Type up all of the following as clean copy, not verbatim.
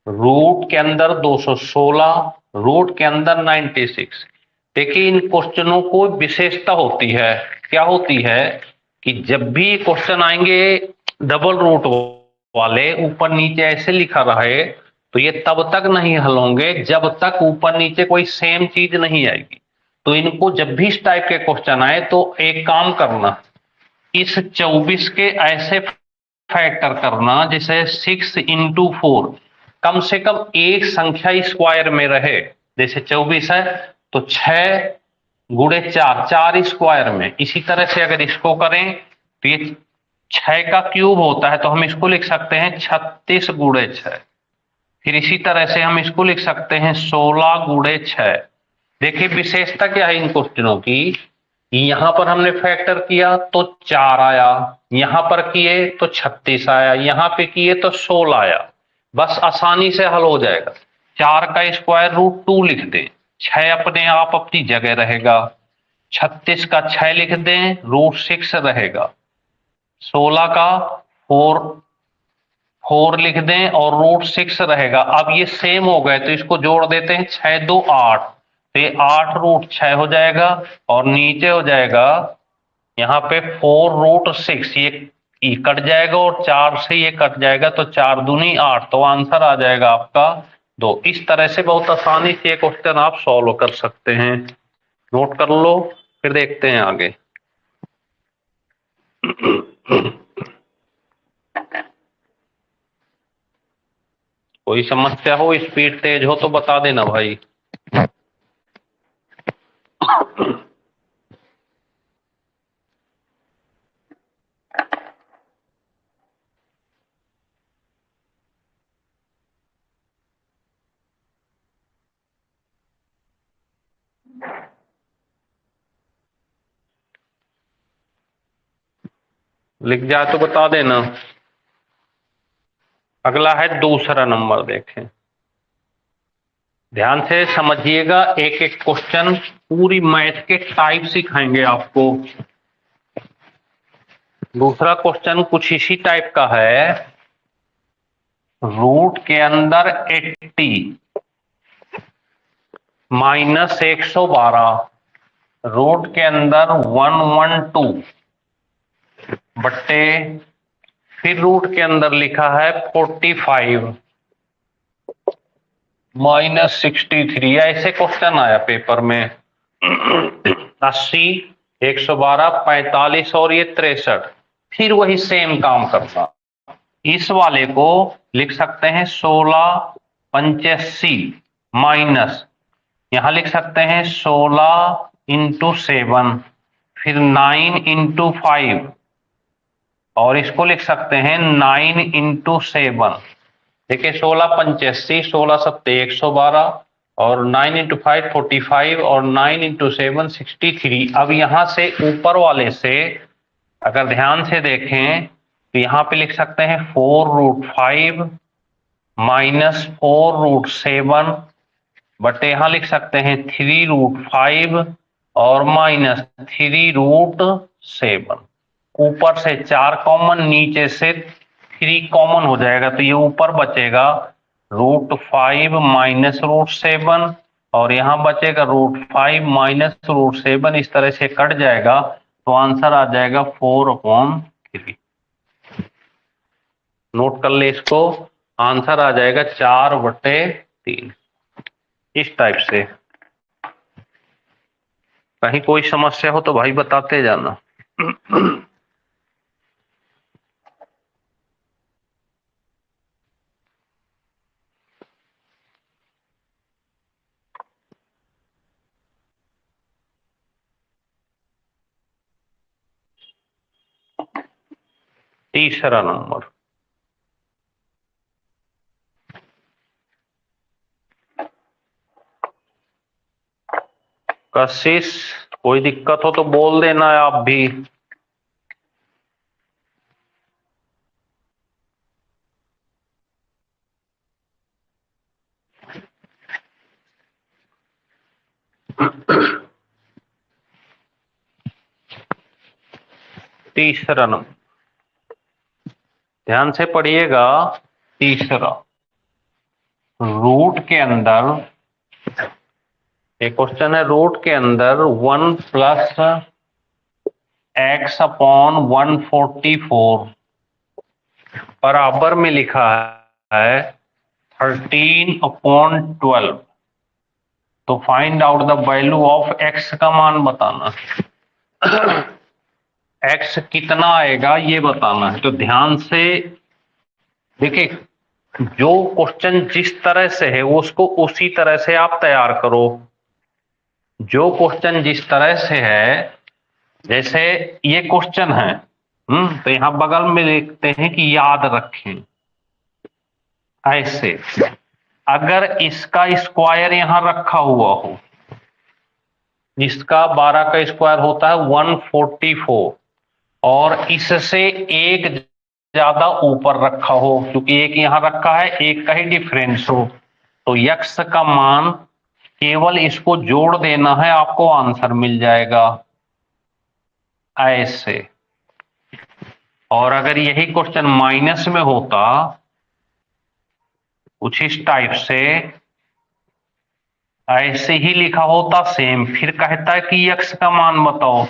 Root के अंदर 216, root के अंदर 96। देखिए इन क्वेश्चनों को विशेषता होती है, क्या होती है कि जब भी क्वेश्चन आएंगे डबल रूट वाले, ऊपर नीचे ऐसे लिखा रहे, तो ये तब तक नहीं हल होंगे जब तक ऊपर नीचे कोई सेम चीज नहीं आएगी। तो इनको जब भी इस टाइप के क्वेश्चन आए तो एक काम करना, इस 24 के ऐसे फैक्टर करना जैसे 6 × 4 कम से कम एक संख्या स्क्वायर में रहे। जैसे 24 है तो 6 × 4, 4 स्क्वायर में। इसी तरह से अगर इसको करें तो ये 6 का क्यूब होता है, तो हम इसको लिख सकते हैं 36 × 6। फिर इसी तरह से हम इसको लिख सकते हैं 16 × 6। देखिए विशेषता क्या है इन क्वेश्चनों की, यहां पर हमने फैक्टर किया तो 4 आया, यहां पर किए तो 36 आया, यहां पे किए तो 16 आया। बस आसानी से हल हो जाएगा। 4 का स्क्वायर रूट 2 लिख दें, 6 अपने आप अपनी जगह रहेगा। 36 का 6 लिख दें, रूट 6 रहेगा। 16 का 4 लिख दें और रूट 6 रहेगा। अब ये सेम हो गए तो इसको जोड़ देते हैं, 6 × 2 = 8, तो ये 8 √6 हो जाएगा। और नीचे हो जाएगा यहाँ पे 4 √6, ये कट जाएगा और 4 से ये कट जाएगा, तो 4 दूनी 8, तो आंसर आ जाएगा आपका 2। इस तरह से बहुत आसानी से ये क्वेश्चन आप सॉल्व कर सकते हैं। नोट कर लो, फिर देखते हैं आगे। कोई समस्या हो, स्पीड तेज हो तो बता देना भाई। लिख जाए तो बता देना। अगला है दूसरा नंबर, देखें ध्यान से समझिएगा। एक एक क्वेश्चन पूरी मैथ के टाइप सिखाएंगे आपको। दूसरा क्वेश्चन कुछ इसी टाइप का है। रूट के अंदर 80 माइनस 112, रूट के अंदर 112 बट्टे, फिर रूट के अंदर लिखा है 45 माइनस 63। ऐसे क्वेश्चन आया पेपर में। 80, 112, 45 और ये 63। फिर वही सेम काम करना। इस वाले को लिख सकते हैं 16 × 85 माइनस, यहां लिख सकते हैं 16 × 7, फिर 9 × 5, और इसको लिख सकते हैं 9 × 7। देखिए 16 × 85, 16 × 7 112, और 9 × 5 45, और 9 × 7 63। अब यहां से ऊपर वाले से अगर ध्यान से देखें तो यहां पे लिख सकते हैं 4 √5 माइनस 4 √7 बट यहां लिख सकते हैं 3 √5 और माइनस 3 √7। ऊपर से 4 कॉमन, नीचे से 3 कॉमन हो जाएगा, तो ये ऊपर बचेगा √5 माइनस √7, और यहां बचेगा √5 माइनस √7। इस तरह से कट जाएगा, तो आंसर आ जाएगा 4/3। नोट कर ले इसको, आंसर आ जाएगा 4/3। इस टाइप से। कहीं कोई समस्या हो तो भाई बताते जाना। तीसरा नंबर, कशिश कोई दिक्कत हो तो बोल देना है आप भी। तीसरा नंबर ध्यान से पढ़िएगा। तीसरा, रूट के अंदर, एक क्वेश्चन है रूट के अंदर 1 प्लस x अपॉन 144 बराबर में लिखा है 13 अपॉन 12। तो find out the value of x का मान बताना। x कितना आएगा ये बताना है। तो ध्यान से देखिए, जो क्वेश्चन जिस तरह से है उसको उसी तरह से आप तैयार करो। जो क्वेश्चन जिस तरह से है, जैसे ये क्वेश्चन है, तो यहां बगल में लिखते हैं कि याद रखें। ऐसे अगर इसका स्क्वायर यहां रखा हुआ हो, जिसका 12 का स्क्वायर होता है 144, और इससे एक ज्यादा ऊपर रखा हो, क्योंकि एक यहां रखा है, एक का ही डिफरेंस हो, तो यक्स का मान केवल इसको जोड़ देना है, आपको आंसर मिल जाएगा ऐसे। और अगर यही क्वेश्चन माइनस में होता कुछ इस टाइप से, ऐसे ही लिखा होता सेम, फिर कहता है कि यक्स का मान बताओ,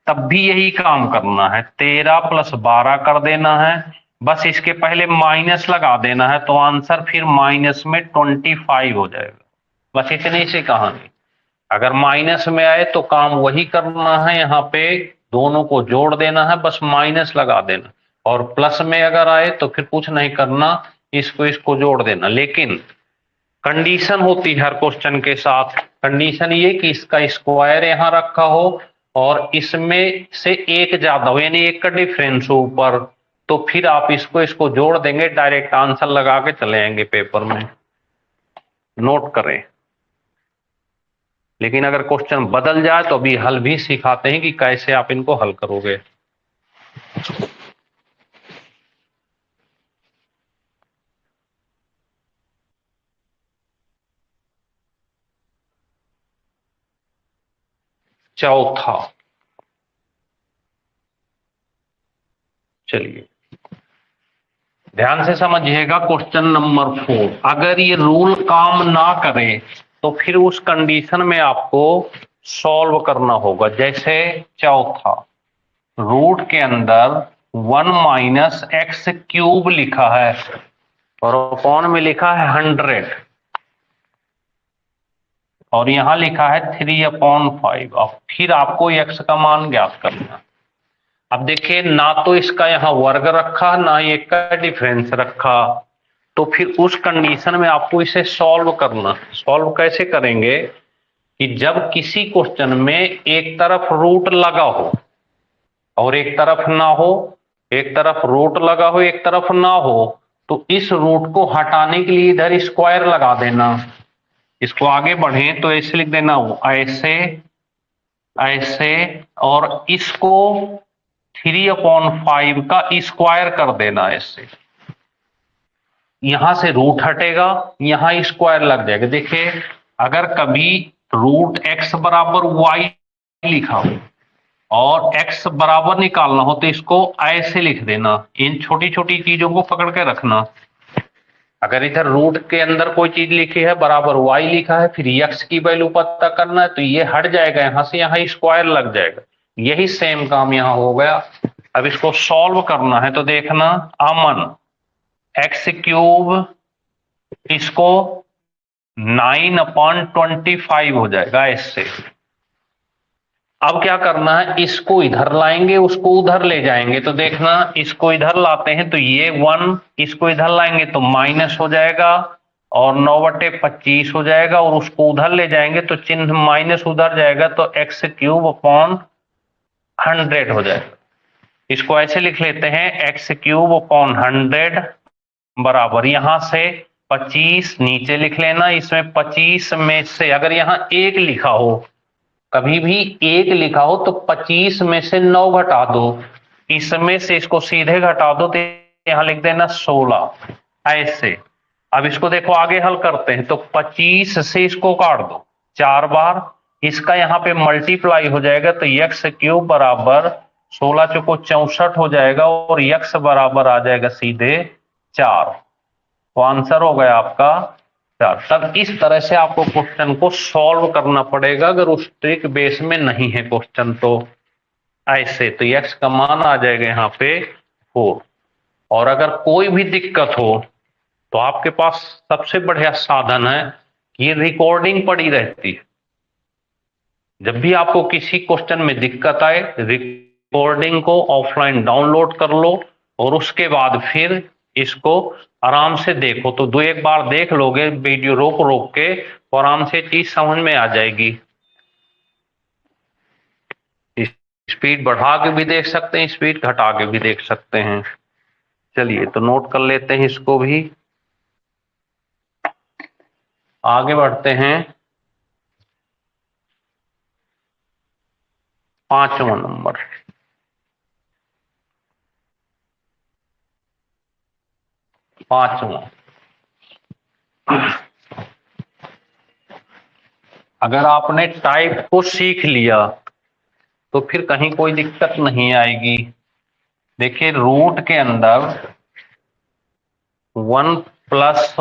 तब भी यही काम करना है, 13 प्लस 12 कर देना है, बस इसके पहले माइनस लगा देना है, तो आंसर फिर माइनस में 25 हो जाएगा। बस इतनी सी कहानी। अगर माइनस में आए तो काम वही करना है, यहाँ पे दोनों को जोड़ देना है, बस माइनस लगा देना, और प्लस में अगर आए तो फिर कुछ नहीं करना, इसको जोड़ देना। लेकिन कंडीशन होती है हर क्वेश्चन के साथ, कंडीशन ये कि इसका स्क्वायर यहां रखा हो और इसमें से एक ज्यादा हो, यानी एक का डिफरेंस हो ऊपर, तो फिर आप इसको जोड़ देंगे, डायरेक्ट आंसर लगा के चले आएंगे पेपर में। नोट करें। लेकिन अगर क्वेश्चन बदल जाए तो अभी हल भी सिखाते हैं कि कैसे आप इनको हल करोगे। चौथा, चलिए ध्यान से समझिएगा, क्वेश्चन नंबर 4। अगर ये रूल काम ना करे तो फिर उस कंडीशन में आपको सॉल्व करना होगा। जैसे चौथा, रूट के अंदर 1 माइनस एक्स क्यूब लिखा है और अपॉन में लिखा है 100, और यहां लिखा है 3/5। अब फिर आपको एक्स का मान ज्ञात करना। अब देखिए, ना तो इसका यहां वर्ग रखा, ना ही एक का डिफरेंस रखा, तो फिर उस कंडीशन में आपको इसे सॉल्व करना। सॉल्व कैसे करेंगे कि जब किसी क्वेश्चन में एक तरफ रूट लगा हो और एक तरफ ना हो, एक तरफ रूट लगा हो एक तरफ ना हो, तो इस रूट को हटाने के लिए इधर स्क्वायर लगा देना। इसको आगे बढ़े तो ऐसे लिख देना, ऐसे ऐसे, और इसको 3/5 का स्क्वायर कर देना ऐसे। यहां से रूट हटेगा, यहां स्क्वायर लग जाएगा। देखिए, अगर कभी रूट एक्स बराबर वाई लिखा हो और एक्स बराबर निकालना हो तो इसको ऐसे लिख देना। इन छोटी छोटी चीजों को पकड़ के रखना। अगर इधर रूट के अंदर कोई चीज लिखी है, बराबर वाई लिखा है, फिर एक्स की वैल्यू पता करना है, तो ये हट जाएगा, यहां से यहां स्क्वायर लग जाएगा। यही सेम काम यहां हो गया। अब इसको सॉल्व करना है तो देखना, अमन एक्स क्यूब, इसको 9/25 हो जाएगा ऐसे। अब क्या करना है, इसको इधर लाएंगे, उसको उधर ले जाएंगे, तो देखना, इसको इधर लाते हैं तो ये 1, इसको इधर लाएंगे तो माइनस हो जाएगा और 9/25 हो जाएगा, और उसको उधर ले जाएंगे तो चिन्ह माइनस उधर जाएगा, तो एक्स क्यूब अपॉन 100 हो जाएगा। इसको ऐसे लिख लेते हैं, एक्स क्यूब अपॉन 100 बराबर, यहां से 25 नीचे लिख लेना। इसमें 25 में से अगर यहां 1 लिखा हो, कभी भी 1 लिखा हो तो 25 में से 9 घटा दो, इसमें से इसको सीधे घटा दो, तो यहां लिख देना 16 ऐसे। अब इसको देखो आगे हल करते हैं, तो 25 से इसको काट दो 4 बार, इसका यहाँ पे मल्टीप्लाई हो जाएगा, तो एक्स क्यूब बराबर 16 चौको 64 हो जाएगा, और एक्स बराबर आ जाएगा सीधे 4। तो आंसर हो गया आपका तब इस तरह से आपको क्वेश्चन को सॉल्व करना पड़ेगा अगर उस ट्रिक बेस में नहीं है क्वेश्चन तो। ऐसे तो x का मान आ जाएगा यहाँ पे 4। और अगर कोई भी दिक्कत हो तो आपके पास सबसे बढ़िया साधन है कि ये रिकॉर्डिंग पड़ी रहती है। जब भी आपको किसी क्वेश्चन में दिक्कत आए रिकॉर्डिंग को ऑफलाइन डाउनलोड कर लो और उसके बाद फिर इसको आराम से देखो। तो दो एक बार देख लोगे वीडियो रोक रोक के तो आराम से चीज समझ में आ जाएगी। स्पीड बढ़ा के भी देख सकते हैं, स्पीड घटा के भी देख सकते हैं। चलिए तो नोट कर लेते हैं इसको भी, आगे बढ़ते हैं। 5वां नंबर, अगर आपने टाइप को सीख लिया तो फिर कहीं कोई दिक्कत नहीं आएगी। देखिए रूट के अंदर 1 प्लस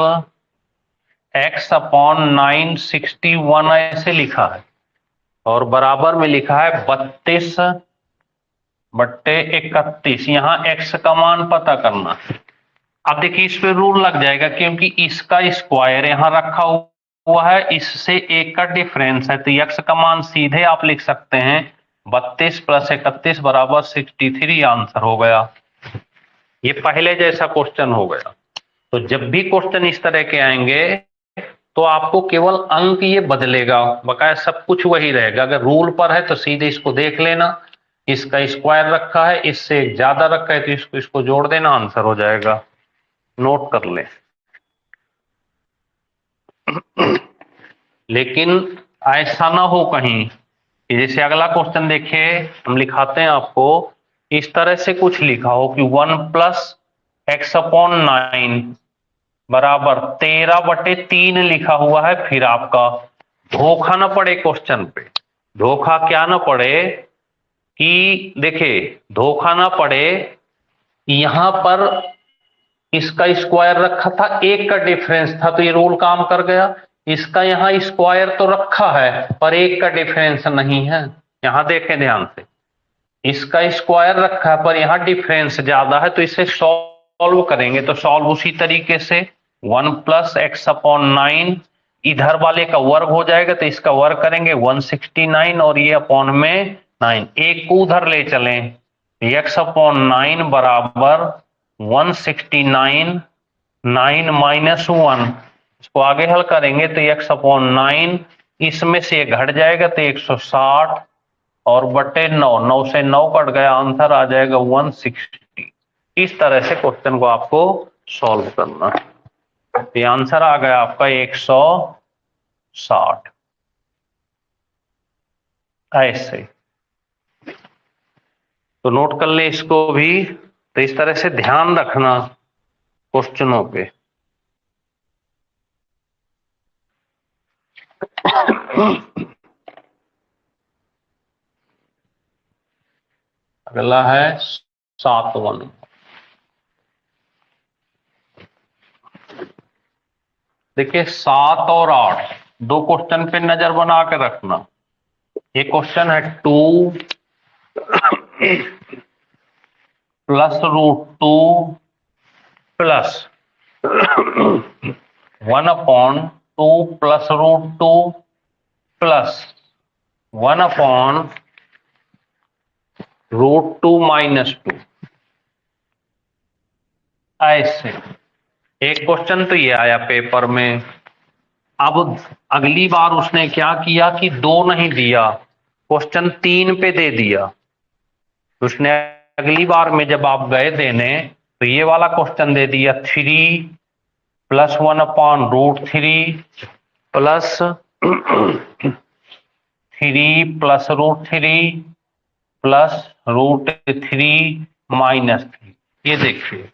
x/9 61 ऐसे लिखा है और बराबर में लिखा है 32/31। यहां x का मान पता करना। अब देखिए इस पे रूल लग जाएगा क्योंकि इसका स्क्वायर यहां रखा हुआ है, इससे एक का डिफरेंस है तो x का मान सीधे आप लिख सकते हैं 32 + 31 = 63। आंसर हो गया। ये पहले जैसा क्वेश्चन हो गया। तो जब भी क्वेश्चन इस तरह के आएंगे तो आपको केवल अंक ये बदलेगा, बकाया सब कुछ वही रहेगा। अगर रूल पर है तो सीधे इसको देख लेना, इसका स्क्वायर रखा है, इससे ज्यादा रखा है तो इसको जोड़ देना, आंसर हो जाएगा। नोट कर ले। लेकिन ऐसा ना हो कहीं कि जैसे अगला क्वेश्चन देखिए, हम लिखाते हैं आपको, इस तरह से कुछ लिखा हो कि 1 + x/9 बराबर 13/3 लिखा हुआ है। फिर आपका धोखा ना पड़े क्वेश्चन पे, धोखा क्या ना पड़े कि देखिए धोखा ना पड़े, यहां पर इसका स्क्वायर रखा था, एक का डिफरेंस था तो ये रूल काम कर गया। इसका यहाँ स्क्वायर तो रखा है पर एक का डिफरेंस नहीं है। यहां देखें ध्यान से, इसका स्क्वायर रखा है पर यहाँ डिफरेंस ज्यादा है तो इसे सॉल्व करेंगे तो सॉल्व उसी तरीके से 1 + x/9 इधर वाले का वर्ग हो जाएगा तो इसका वर्ग करेंगे 169 और ये अपॉन में 9, एक को उधर ले चलें, x/9 बराबर 169, 9 - 1, इसको आगे हल करेंगे तो x/9 इसमें से घट जाएगा तो 160 और बटे 9, 9 से 9 कट गया, आंसर आ जाएगा 160। इस तरह से क्वेश्चन को आपको सॉल्व करना। ये आंसर आ गया आपका 160 ऐसे। तो नोट कर ले इसको भी। तो इस तरह से ध्यान रखना क्वेश्चनों पे। अगला है 7वां नंबर। देखिए 7 और 8 दो क्वेश्चन पे नजर बना के रखना। ये क्वेश्चन है 2 + √2 प्लस 1/2 + √2 प्लस 1/√2 - 2 ऐसे। एक क्वेश्चन तो ये आया पेपर में। अब अगली बार उसने क्या किया कि 2 नहीं दिया, क्वेश्चन 3 पे दे दिया। उसने अगली बार में जब आप गए देने तो ये वाला क्वेश्चन दे दिया 3 + 1/√3 प्लस 3 + √3 प्लस √3 - 3। ये देखिए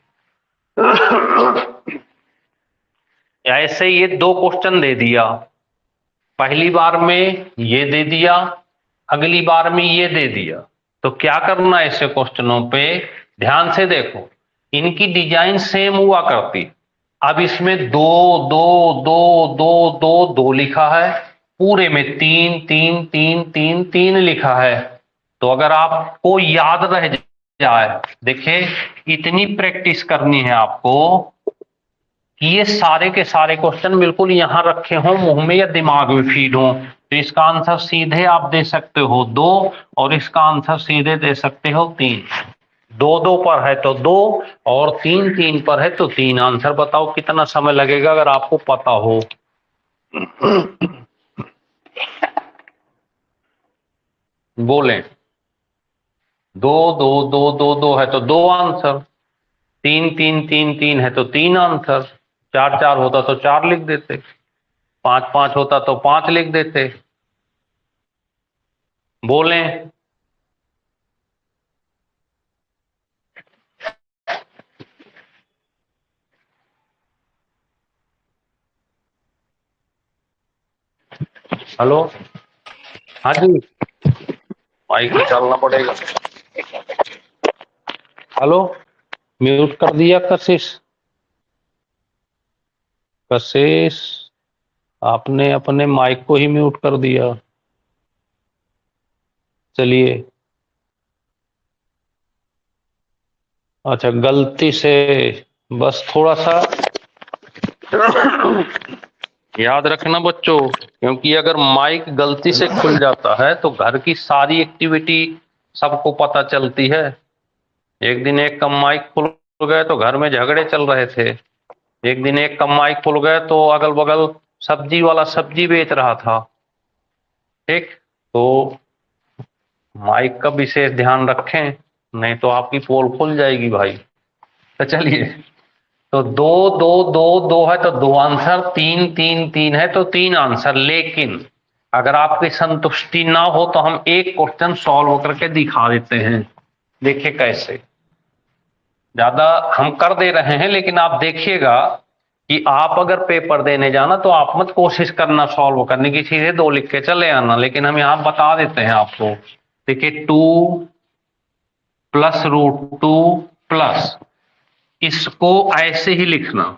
ऐसे ये दो क्वेश्चन दे दिया, पहली बार में ये दे दिया, अगली बार में ये दे दिया। तो क्या करना ऐसे क्वेश्चनों पे, ध्यान से देखो, इनकी डिजाइन सेम हुआ करती। अब इसमें दो दो दो दो दो दो लिखा है, पूरे में तीन तीन तीन तीन तीन लिखा है। तो अगर आपको याद रह जाए, देखिए इतनी प्रैक्टिस करनी है आपको कि ये सारे के सारे क्वेश्चन बिल्कुल यहां रखे हों, मुंह में या दिमाग में फीड हो। तो इसका आंसर सीधे आप दे सकते हो 2, और इसका आंसर सीधे दे सकते हो 3। 2 2 पर है तो 2, और 3 3 पर है तो 3। आंसर बताओ कितना समय लगेगा अगर आपको पता हो। बोलें। 2 2 2 2 2 है तो 2 आंसर, 3 3 3 3 है तो 3 आंसर, 4 4 होता तो 4 लिख देते, 5 5 होता तो 5 लिख देते। बोलें। हेलो। हाँ जी, माइक निकालना पड़ेगा। हेलो, म्यूट कर दिया कशिश। कशिश, आपने अपने माइक को ही म्यूट कर दिया। चलिए, अच्छा गलती से, बस थोड़ा सा याद रखना बच्चों, क्योंकि अगर माइक गलती से खुल जाता है तो घर की सारी एक्टिविटी सबको पता चलती है। एक दिन एक का माइक खुल गए तो घर में झगड़े चल रहे थे। एक दिन एक का माइक खुल गए तो अगल बगल सब्जी वाला सब्जी बेच रहा था। ठीक, तो माइक का विशेष ध्यान रखें, नहीं तो आपकी पोल खुल जाएगी भाई। तो चलिए, तो 2 2 2 2 है तो 2 आंसर, 3 3 3 है तो 3 आंसर। लेकिन अगर आपकी संतुष्टि ना हो तो हम एक क्वेश्चन सॉल्व करके दिखा देते हैं। देखिए कैसे, ज्यादा हम कर दे रहे हैं लेकिन आप देखिएगा कि आप अगर पेपर देने जाना तो आप मत कोशिश करना सॉल्व करने की, सीधे 2 लिख के चले आना। लेकिन हम यहां बता देते हैं आपको। देखिए 2 प्लस रूट 2 प्लस, इसको ऐसे ही लिखना,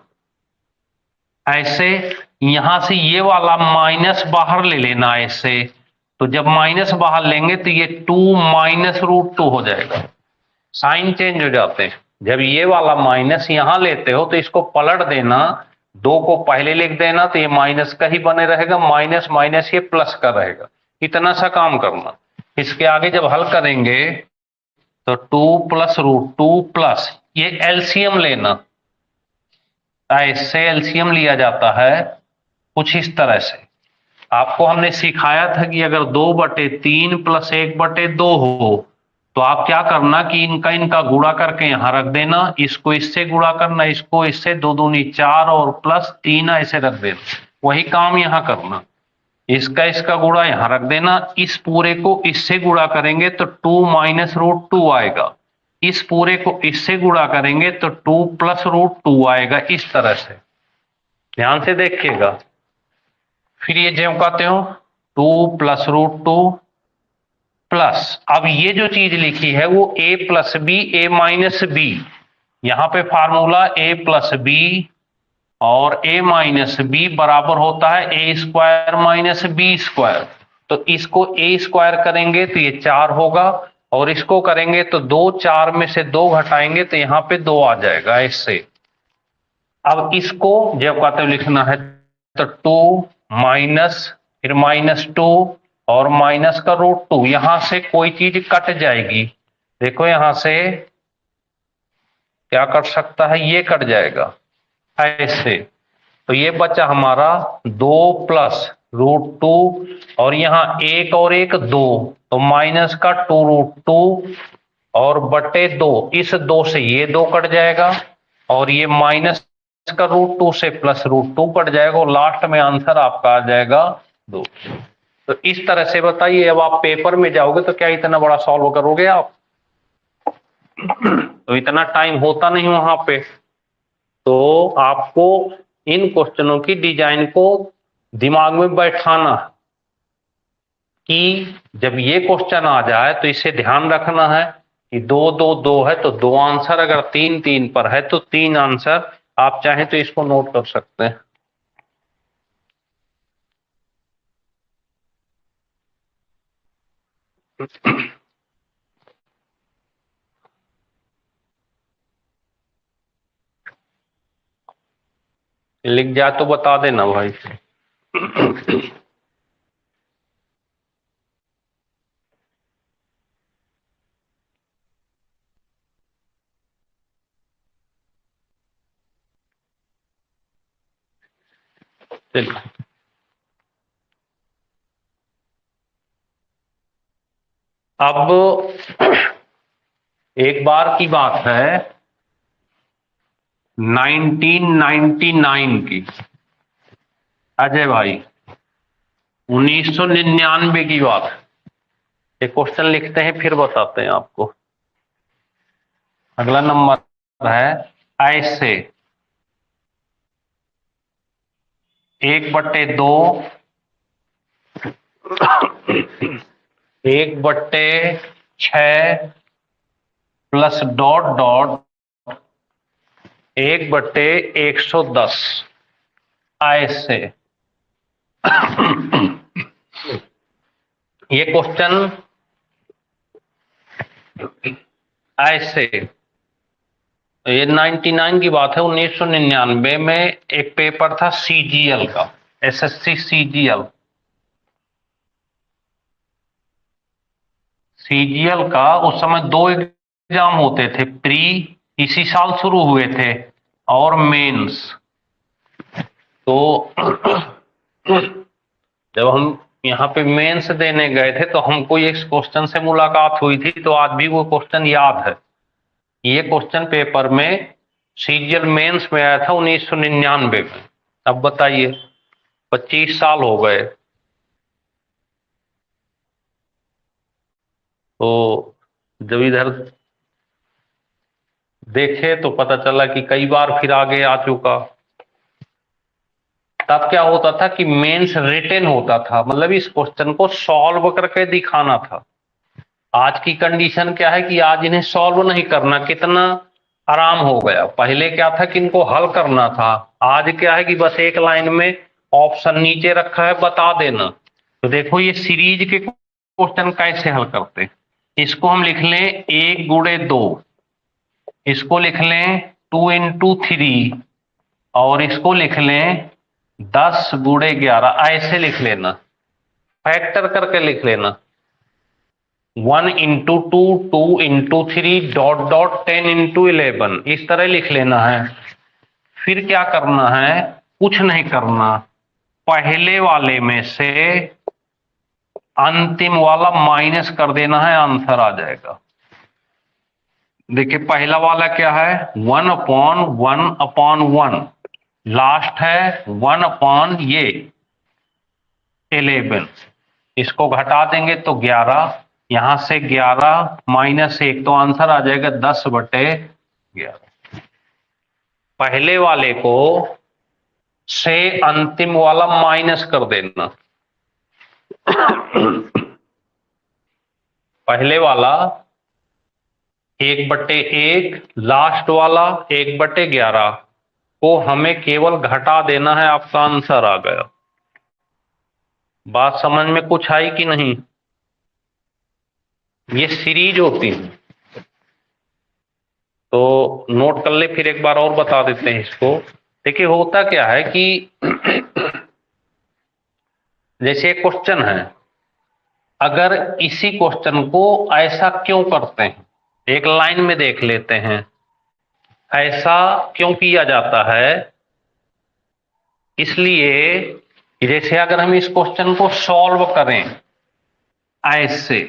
ऐसे। यहां से ये वाला माइनस बाहर ले लेना ऐसे। तो जब माइनस बाहर लेंगे तो ये 2 माइनस रूट 2 हो जाएगा। साइन चेंज हो जाते हैं। जब ये वाला माइनस यहां लेते हो तो इसको पलट देना, 2 को पहले लिख देना तो ये माइनस का ही बने रहेगा, माइनस माइनस ये प्लस का रहेगा। इतना सा काम करना। इसके आगे जब हल करेंगे तो 2 प्लस रूट 2 प्लस, ये एलसीएम लेना, ऐसे एलसीएम लिया जाता है कुछ इस तरह से। आपको हमने सिखाया था कि अगर 2/3 प्लस 1/2 हो तो आप क्या करना कि इनका इनका गुणा करके यहां रख देना, इसको इससे गुणा करना, इसको इससे, 2 दूनी 4 और प्लस 3 ऐसे रख देना। वही काम यहां करना, इसका इसका गुणा यहां रख देना, इस पूरे को इससे गुणा करेंगे तो 2 माइनस रूट 2 आएगा, इस पूरे को इससे गुणा करेंगे तो 2 प्लस रूट 2 आएगा। इस तरह से ध्यान से देखिएगा। फिर ये ज्यों कहते हो 2 प्लस रूट 2 प्लस, अब ये जो चीज लिखी है वो a plus B, A minus B, यहां पे फार्मूला a प्लस बी और a माइनस बी बराबर होता है A square minus B square. तो इसको a स्क्वायर करेंगे तो ये 4 होगा, और इसको करेंगे तो 2, 4 में से 2 घटाएंगे तो यहाँ पे 2 आ जाएगा इससे। अब इसको जब कहते लिखना है तो 2 माइनस, फिर -2 और माइनस का रूट 2, यहां से कोई चीज कट जाएगी। देखो यहां से क्या कट सकता है, ये कट जाएगा ऐसे। तो ये बचा हमारा 2 प्लस रूट 2, और यहाँ 1 और 1 2, तो माइनस का 2 रूट 2 और बटे 2, इस 2 से ये 2 कट जाएगा, और ये माइनस का रूट 2 से प्लस रूट 2 कट जाएगा, और लास्ट में आंसर आपका आ जाएगा 2। तो इस तरह से बताइए, अब आप पेपर में जाओगे तो क्या इतना बड़ा सॉल्व करोगे आप? तो इतना टाइम होता नहीं वहां पे। तो आपको इन क्वेश्चनों की डिजाइन को दिमाग में बैठाना कि जब ये क्वेश्चन आ जाए तो इसे ध्यान रखना है कि 2 2 2 है तो 2 आंसर, अगर 3 3 पर है तो 3 आंसर। आप चाहें तो इसको नोट कर सकते हैं। लिख जाए तो बता देना भाई। चलिए, अब एक बार की बात है 1999 की, अजय भाई 1999 की बात है। एक क्वेश्चन लिखते हैं फिर बताते हैं आपको। अगला नंबर है ऐसे 1/2 1/6 प्लस डॉट डॉट 1/110 ऐसे। ये क्वेश्चन ऐसे, ये 99 की बात है। 1999 में एक पेपर था सीजीएल का, एसएससी सीजीएल। सीजीएल का उस समय 2 एग्जाम होते थे, प्री इसी साल शुरू हुए थे और मेंस। तो जब हम यहाँ पे मेंस देने गए थे तो हमको ये क्वेश्चन से मुलाकात हुई थी, तो आज भी वो क्वेश्चन याद है। ये क्वेश्चन पेपर में सीजीएल मेंस में आया था 1999 में। अब बताइए 25 साल हो गए। तो जब इधर देखे तो पता चला कि कई बार फिर आगे आ चुका। तब क्या होता था कि मेंस रिटेन होता था, मतलब इस क्वेश्चन को सॉल्व करके दिखाना था। आज की कंडीशन क्या है कि आज इन्हें सॉल्व नहीं करना, कितना आराम हो गया। पहले क्या था कि इनको हल करना था, आज क्या है कि बस एक लाइन में ऑप्शन नीचे रखा है, बता देना। तो देखो ये सीरीज के क्वेश्चन कैसे हल करते हैं। इसको हम लिख लें 1/2, इसको लिख लें 2 × 3 और इसको लिख लें 10 × 11, ऐसे लिख लेना। फैक्टर करके लिख लेना 1 × 2 2 × 3 डॉट डॉट 10 × 11, इस तरह लिख लेना है। फिर क्या करना है, कुछ नहीं करना, पहले वाले में से अंतिम वाला माइनस कर देना है, आंसर आ जाएगा। देखिए पहला वाला क्या है, 1/1/1, लास्ट है 1/ ये 11, इसको घटा देंगे तो 11, यहां से 11 - 1 तो आंसर आ जाएगा 10/11। पहले वाले को से अंतिम वाला माइनस कर देना। पहले वाला 1/1, लास्ट वाला 1/11 को हमें केवल घटा देना है, आपका आंसर आ गया। बात समझ में कुछ आई कि नहीं। ये सीरीज होती है, तो नोट कर ले, फिर एक बार और बता देते हैं इसको। देखिए होता क्या है कि जैसे एक क्वेश्चन है, अगर इसी क्वेश्चन को ऐसा क्यों करते हैं, एक लाइन में देख लेते हैं। ऐसा क्यों किया जाता है, इसलिए जैसे अगर हम इस क्वेश्चन को सॉल्व करें ऐसे,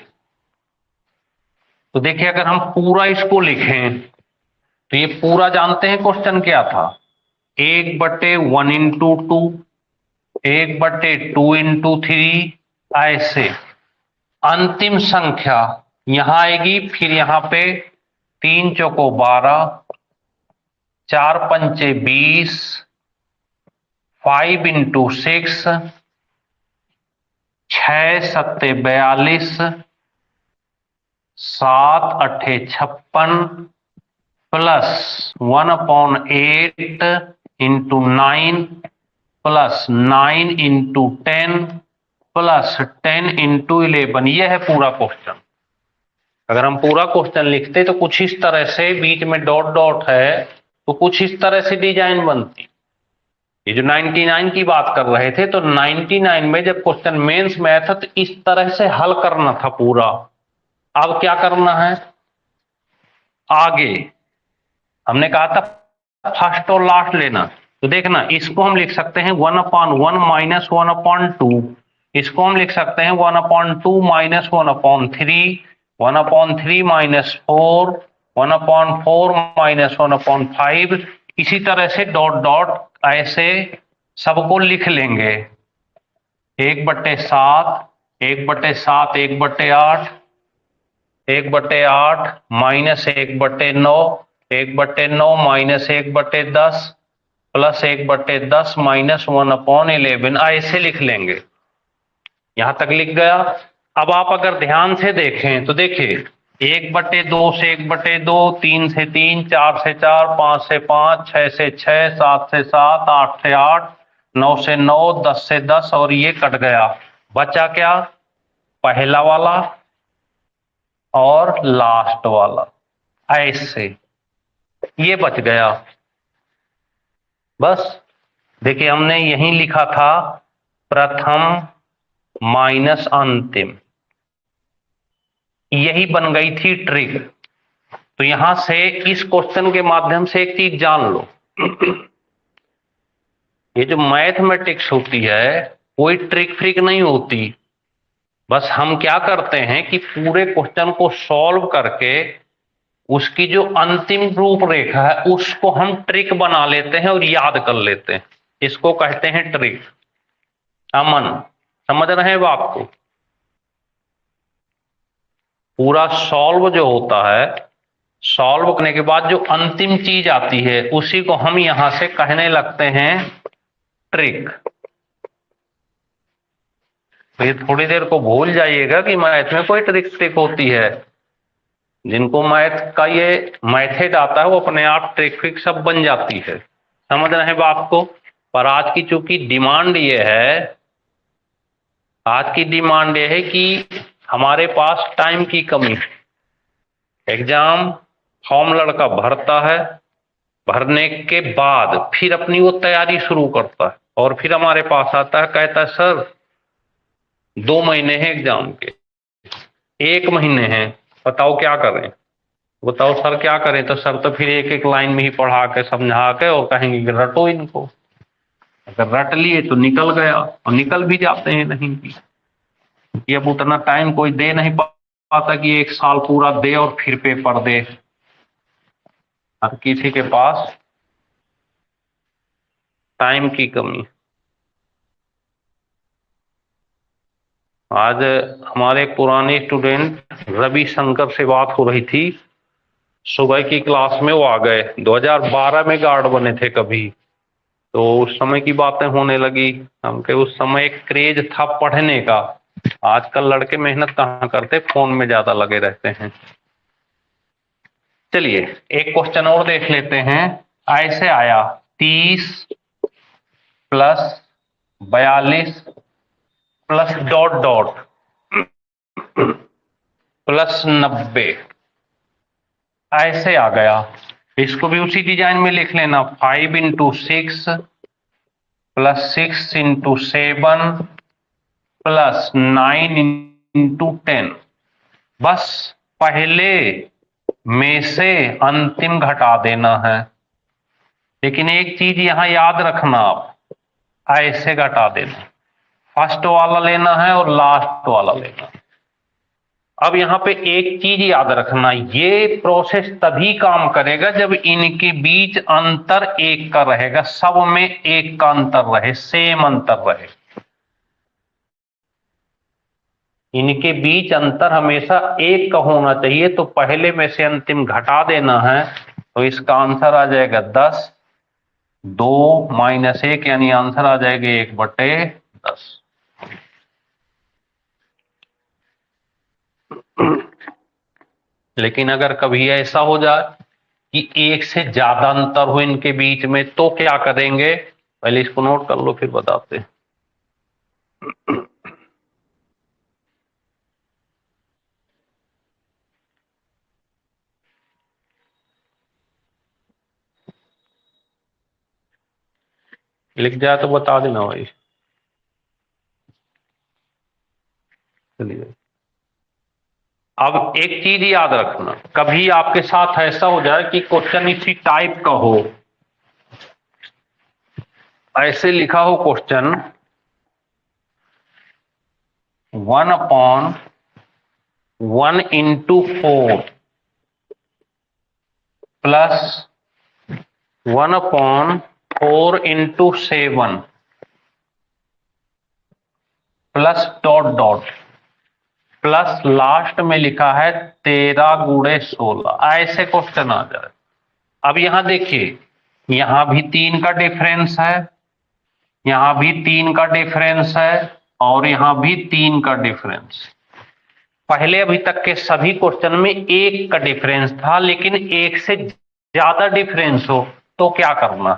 तो देखिए अगर हम पूरा इसको लिखें तो ये पूरा जानते हैं क्वेश्चन क्या था, 1/1 × 2, 1/2 × 3, ऐसे। अंतिम संख्या यहां आएगी, फिर यहां पे 3 चौको 12, 4 पंचे 20, 5 × 6, 6 सत्ते 42, 7 8 56, plus 1/8 into 9 plus 9 into 10 plus 10 into 11। ये है पूरा क्वेश्चन। अगर हम पूरा क्वेश्चन लिखते तो कुछ इस तरह से, बीच में डॉट डॉट है तो कुछ इस तरह से डिजाइन बनती। ये जो 99 की बात कर रहे थे, तो 99 में जब क्वेश्चन मेंस में आया था तो इस तरह से हल करना था पूरा। अब क्या करना है आगे, हमने कहा था फर्स्ट और लास्ट लेना। तो देखना, इसको हम लिख सकते हैं 1/1 माइनस 1/2, इसको हम लिख सकते हैं 1/2 माइनस 1/3, 1/3 माइनस 4, 1/4 माइनस 1/5। इसी तरह से डॉट डॉट ऐसे सबको लिख लेंगे। 1/7, 1/7, 1/8, 1/8 माइनस 1/9, 1/9 माइनस 1/10 प्लस 1/10 माइनस 1/11, ऐसे लिख लेंगे। यहां तक लिख गया। अब आप अगर ध्यान से देखें तो देखिए, 1/2 से 1/2, 3 से 3, 4 से 4, 5 से 5, 6 से 6, 7 से 7, 8 से 8, 9 से 9, 10 से 10, और ये कट गया। बचा क्या, पहला वाला और लास्ट वाला, ऐसे ये बच गया। बस देखिए, हमने यही लिखा था प्रथम माइनस अंतिम, यही बन गई थी ट्रिक। तो यहां से इस क्वेश्चन के माध्यम से एक चीज जान लो, ये जो मैथमेटिक्स होती है कोई ट्रिक फ्रिक नहीं होती। बस हम क्या करते हैं कि पूरे क्वेश्चन को सॉल्व करके उसकी जो अंतिम रूपरेखा है उसको हम ट्रिक बना लेते हैं और याद कर लेते हैं। इसको कहते हैं ट्रिक। अमन, समझ रहे हैं बात को? पूरा सॉल्व जो होता है, सॉल्व करने के बाद जो अंतिम चीज आती है उसी को हम यहां से कहने लगते हैं ट्रिक। तो ये थोड़ी देर को भूल जाइएगा कि मैथ में कोई ट्रिक ट्रिक होती है। जिनको मैथ का ये मैथड आता है वो अपने आप ट्रिक ट्रिक सब बन जाती है। समझ रहे हैं बात को? पर आज की चूंकि डिमांड ये है, आज की डिमांड ये है कि हमारे पास टाइम की कमी है। एग्जाम फॉर्म लड़का भरता है, भरने के बाद फिर अपनी वो तैयारी शुरू करता है और फिर हमारे पास आता है, कहता है सर 2 महीने हैं एग्जाम के, 1 महीने हैं, बताओ क्या करें। बताओ सर क्या करें, तो सर तो फिर एक एक लाइन में ही पढ़ा के समझा के और कहेंगे कि रटो इनको। अगर रट लिए तो निकल गया, और निकल भी जाते हैं नहीं भी। ये अब उतना टाइम कोई दे नहीं पाता कि 1 साल पूरा दे और फिर पेपर दे। हर किसी के पास टाइम की कमी। आज हमारे पुराने स्टूडेंट रवि शंकर से बात हो रही थी, सुबह की क्लास में वो आ गए। 2012 में गार्ड बने थे कभी, तो उस समय की बातें होने लगी। हम के उस समय एक क्रेज था पढ़ने का। आजकल लड़के मेहनत कहाँ करते, फोन में ज्यादा लगे रहते हैं। चलिए एक क्वेश्चन और देख लेते हैं। ऐसे आया 30 plus 42 plus dot dot plus 90, ऐसे आ गया। इसको भी उसी डिजाइन में लिख लेना, 5 into 6 plus 6 into 7 plus 9 into 10। बस पहले में से अंतिम घटा देना है। लेकिन एक चीज यहां याद रखना, आप ऐसे घटा देना, फर्स्ट वाला लेना है और लास्ट वाला लेना है। अब यहां पे एक चीज याद रखना, ये प्रोसेस तभी काम करेगा जब इनके बीच अंतर 1 का रहेगा, सब में 1 का अंतर रहे, सेम अंतर रहे। इनके बीच अंतर हमेशा 1 का होना चाहिए। तो पहले में से अंतिम घटा देना है, तो इसका आंसर आ जाएगा 10, 2 माइनस 1, यानी आंसर आ जाएगा 1/10। लेकिन अगर कभी ऐसा हो जाए कि एक से ज्यादा अंतर हो इनके बीच में, तो क्या करेंगे, पहले इसको नोट कर लो फिर बताते हैं। लिख जाए तो बता देना भाई। चलिए, अब एक चीज याद रखना, कभी आपके साथ ऐसा हो जाए कि क्वेश्चन इसी टाइप का हो, ऐसे लिखा हो question 1/1 × 4 plus 1/4 × 7 plus dot dot plus last में लिखा है 13 × 16, ऐसे क्वेश्चन आ जाए। अब यहां देखिए, यहां भी 3 का डिफरेंस है, यहां भी 3 का डिफरेंस है, और यहां भी 3 का डिफरेंस। पहले अभी तक के सभी क्वेश्चन में 1 का डिफरेंस था, लेकिन 1 से ज्यादा डिफरेंस हो तो क्या करना,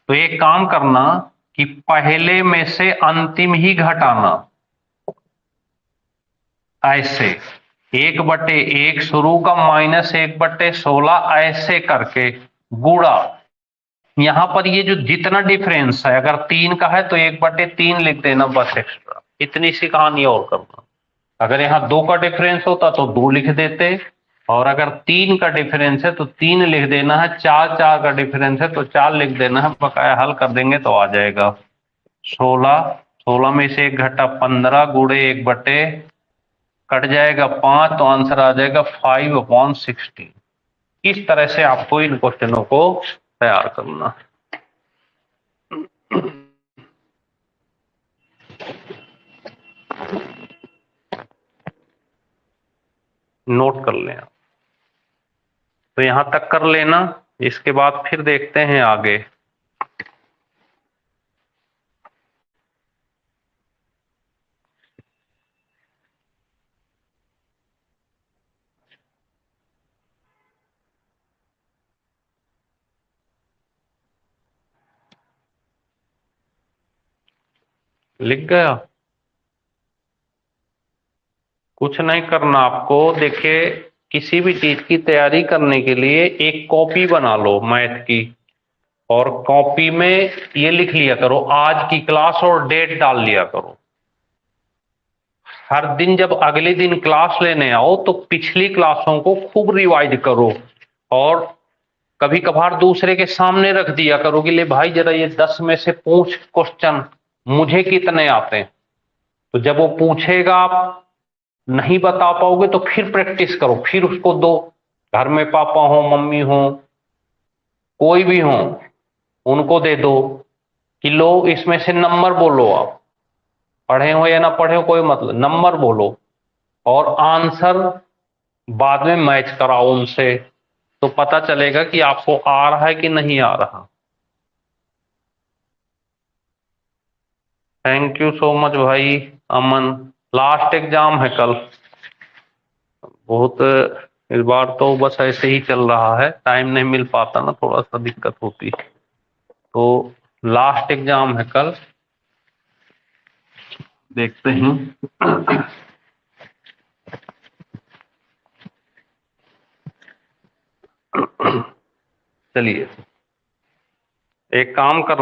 तो एक काम करना कि पहले में से अंतिम ही घटाना, ऐसे 1/1 शुरू का माइनस 1/16, ऐसे करके गुणा। यहां पर ये जो जितना डिफरेंस है, अगर 3 का है तो 1/3 लिख देना बस एक्स्ट्रा, इतनी सी कहानी और करना। अगर यहाँ 2 का डिफरेंस होता तो 2 लिख देते, और अगर 3 का डिफरेंस है तो 3 लिख देना है, 4 का डिफरेंस है तो 4 लिख देना है, बकाया हल कर देंगे तो आ जाएगा 16। 16 में से 1 घटा 15 गुणे 1/, कट जाएगा 5, तो आंसर आ जाएगा 5/16। इस तरह से आपको इन क्वेश्चनों को तैयार करना। नोट कर लें, तो यहां तक कर लेना, इसके बाद फिर देखते हैं आगे। लिख गया, कुछ नहीं करना आपको। देखिए, किसी भी चीज की तैयारी करने के लिए एक कॉपी बना लो मैथ की, और कॉपी में ये लिख लिया करो, आज की क्लास और डेट डाल लिया करो। हर दिन जब अगले दिन क्लास लेने आओ तो पिछली क्लासों को खूब रिवाइज करो, और कभी कभार दूसरे के सामने रख दिया करो कि ले भाई जरा ये 10 में से पूछ क्वेश्चन, मुझे कितने आते हैं। तो जब वो पूछेगा, आप नहीं बता पाओगे तो फिर प्रैक्टिस करो, फिर उसको दो। घर में पापा हो, मम्मी हो, कोई भी हो, उनको दे दो कि लो इसमें से नंबर बोलो। आप पढ़े हो या ना पढ़े हो कोई मतलब, नंबर बोलो और आंसर बाद में मैच कराओ उनसे, तो पता चलेगा कि आपको आ रहा है कि नहीं आ रहा। थैंक यू सो मच भाई अमन। लास्ट एग्जाम है कल, बहुत इस बार तो बस ऐसे ही चल रहा है, टाइम नहीं मिल पाता ना, थोड़ा सा दिक्कत होती। तो लास्ट एग्जाम है कल, देखते हैं। चलिए, एक काम कर